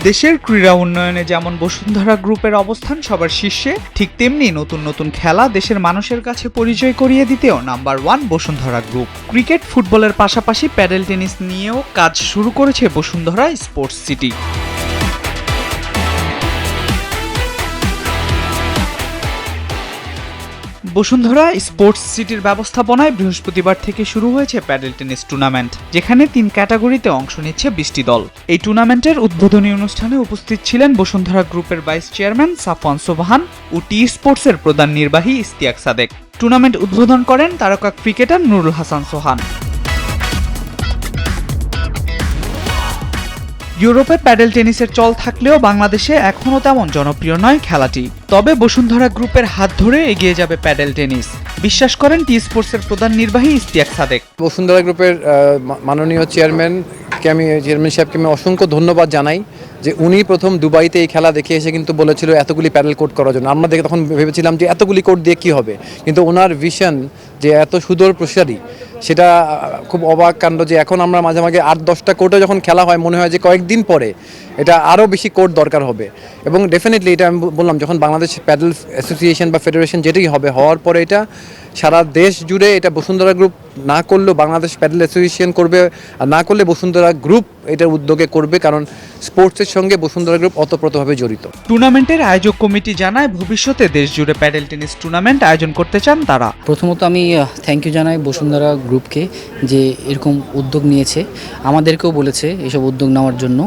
দেশের ক্রীড়া উন্নয়নে যেমন বসুন্ধরা গ্রুপের অবস্থান সবার শীর্ষে, ঠিক তেমনি নতুন নতুন খেলা দেশের মানুষের কাছে পরিচয় করিয়ে দিতেও নাম্বার 1 বসুন্ধরা গ্রুপ। ক্রিকেট, ফুটবলের পাশাপাশি প্যাডেল টেনিস নিয়েও কাজ শুরু করেছে Bashundhara sports city. Bashundhara sports সিটির ব্যবস্থাপনায় বৃহস্পতিবার থেকে শুরু হয়েছে প্যাডেল টেনিস টুর্নামেন্ট, যেখানে 3 ক্যাটাগরিতে অংশ নিচ্ছে 20টি দল। এই টুর্নামেন্টের উদ্বোধনী অনুষ্ঠানে উপস্থিত ছিলেন বসুন্ধরা গ্রুপের ভাইস চেয়ারম্যান সাফওয়ান সোবহান ও টি স্পোর্টসের প্রধান নির্বাহী ইশতিয়াক সাদেক। টুর্নামেন্ট উদ্বোধন করেন তারকা ক্রিকেটার নুরুল হাসান সোহান। ইউরোপে প্যাডেল টেনিসের চল থাকলেও বাংলাদেশে এখনও তেমন জনপ্রিয় নয় খেলাটি। তবে বসুন্ধরা গ্রুপের হাত ধরে এগিয়ে যাবে প্যাডেল টেনিস, বিশ্বাস করেন টি স্পোর্টসের প্রধান নির্বাহী ইশতিয়াক সাদেক। বসুন্ধরা গ্রুপের মাননীয় চেয়ারম্যান সাহেবকে আমি অসংখ্য ধন্যবাদ জানাই যে উনি প্রথম দুবাইতে এই খেলা দেখে এসে কিন্তু বলেছিল এতগুলি প্যাডেল কোর্ট করার জন্য। আমরা দেখে তখন ভেবেছিলাম যে এতগুলি কোর্ট দিয়ে কী হবে, কিন্তু ওনার ভিশন যে এত সুদূর প্রসারী, সেটা খুব অবাক কাণ্ড যে এখন আমরা মাঝে মাঝে 8-10টা কোর্টে যখন খেলা হয় মনে হয় যে কয়েকদিন পরে এটা আরও বেশি কোর্ট দরকার হবে। এবং ডেফিনেটলি এটা আমি বললাম, যখন বাংলাদেশ প্যাডেল অ্যাসোসিয়েশন বা ফেডারেশন যেটাই হবে, হওয়ার পরে এটা সারা দেশ জুড়ে এটা বসুন্ধরা গ্রুপ না করলেও বাংলাদেশ প্যাডেল অ্যাসোসিয়েশন করবে, আর না করলে বসুন্ধরা গ্রুপ এটার উদ্যোগে করবে, কারণ স্পোর্টসের সঙ্গে বসুন্ধরা গ্রুপ ওতপ্রোতভাবে জড়িত। টুর্নামেন্টের আয়োজক কমিটি জানায় ভবিষ্যতে দেশ জুড়ে প্যাডেল টেনিস টুর্নামেন্ট আয়োজন করতে চান তারা। প্রথমত আমি থ্যাংক ইউ জানাই বসুন্ধরা গ্রুপকে যে এরকম উদ্যোগ নিয়েছে, আমাদেরকেও বলেছে এসব উদ্যোগ নেওয়ার জন্য,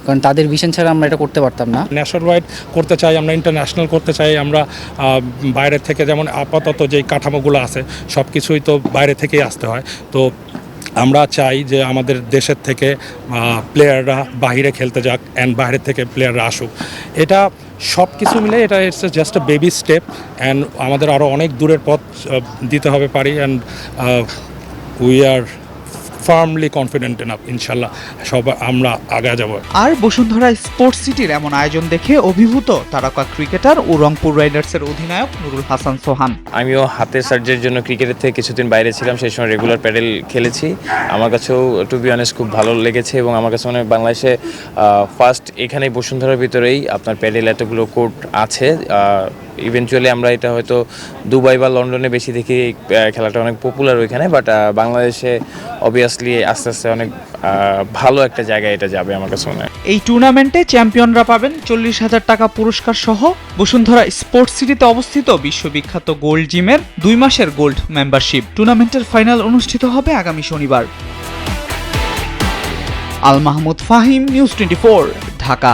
কারণ তাদের ভিশন ছাড়া আমরা এটা করতে পারতাম না। ন্যাশনাল ওয়াইড করতে চাই, আমরা ইন্টারন্যাশনাল করতে চাই, আমরা বাইরের থেকে যেমন আপাতত যে কাঠামোগুলো আছে সব কিছুই তো বাইরে থেকেই আসতে হয়। তো আমরা চাই যে আমাদের দেশের থেকে প্লেয়াররা বাইরে খেলতে যাক অ্যান্ড বাইরের থেকে প্লেয়াররা আসুক। এটা সব কিছু মিলে এটা it's just a baby step, and আমাদের আরও অনেক দূরের পথ দিতে হবে পারি, and we are firmly confident enough, ইনশাল্লাহ সব আমরা আগে যাব। আর বসুন্ধরা স্পোর্টস সিটির এমন আয়োজন দেখে অভিভূত তারকা ক্রিকেটার ও রংপুর রাইডার্সের অধিনায়ক নুরুল হাসান সোহান। আমিও হাতের সার্জারির জন্য ক্রিকেটের থেকে কিছুদিন বাইরে ছিলাম, সেই সময় রেগুলার প্যাডেল খেলেছি। আমার কাছেও টু বি অনেস্ট খুব ভালো লেগেছে, এবং আমার কাছে মনে হয় বাংলাদেশে ফার্স্ট এখানেই বসুন্ধরার ভিতরেই আপনার প্যাডেল এতগুলো কোর্ট আছে। ইভেনচুয়ালি আমরা এটা হয়তো দুবাই বা লন্ডনে বেশি দেখি, খেলাটা অনেক পপুলার ওইখানে, বাট বাংলাদেশে অবভিয়াসলি আস্তে আস্তে অনেক ভালো একটা জায়গায় এটা যাবে আমার কাছে মনে হয়। এই টুর্নামেন্টে চ্যাম্পিয়নরা পাবেন 40,000 টাকা পুরস্কার সহ বসুন্ধরা স্পোর্টস সিটিতে অবস্থিত বিশ্ববিখ্যাত গোল্ড জিমের 2 মাসের গোল্ড মেম্বারশিপ। টুর্নামেন্টের ফাইনাল অনুষ্ঠিত হবে আগামী শনিবার। আল মাহমুদ ফাহিম, নিউজ 24, ঢাকা।